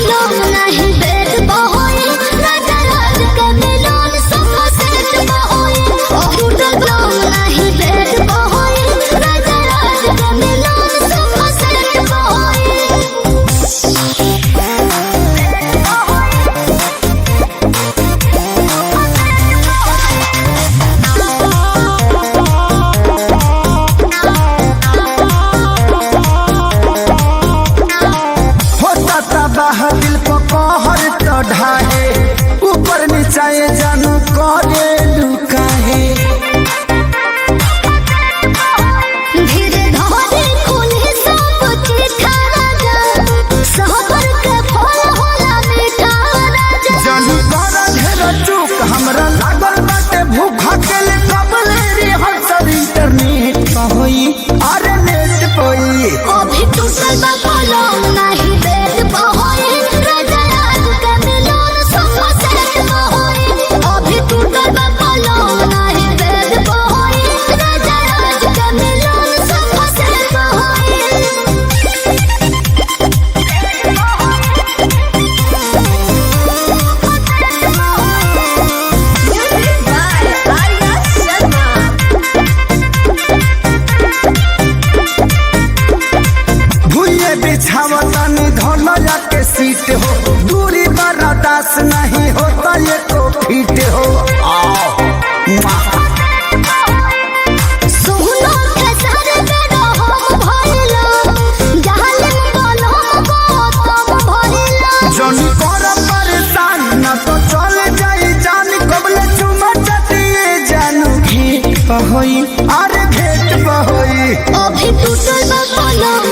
पलंग नहीं बेड बहोई राजा राज के मिलन सोफा सेट बहोई टूटल पलंग नहीं बेड बहोई राजा राज के मिलन सोफा सेट बहोई। दिल को कहर तो ढाहे ऊपर नीचाए जानू करे लुकाहे धीरे धीरे खुले सब चिट्ठा राजा सहबर के फल होला मीठा राजा जानू कर ढेर चूक हमरा लागल बाटे भूख हकेल कबल रे हर इंटरनेट होई अरे नेट होई अभी टूटल बा पलंग नहीं बेड बहोई राजा राज के मिलन सोफा सेट बहोई अभी टूटल बा पलंग नहीं बेड बहोई राजा राज के मिलन सोफा सेट बहोई। भूये बिछावतानी धोलया के सीट हो दूरी बर्दाश्त नहीं होता ये को फीट हो आओ सुनो के सर पे रहो भइलो जालिम बोलो को तब भइलो जन कर परेशान न तो चल जाई जान कबले चुमा चटिए जानू भेंट होई अरे भेंट होई अभी टूटल बा पलंग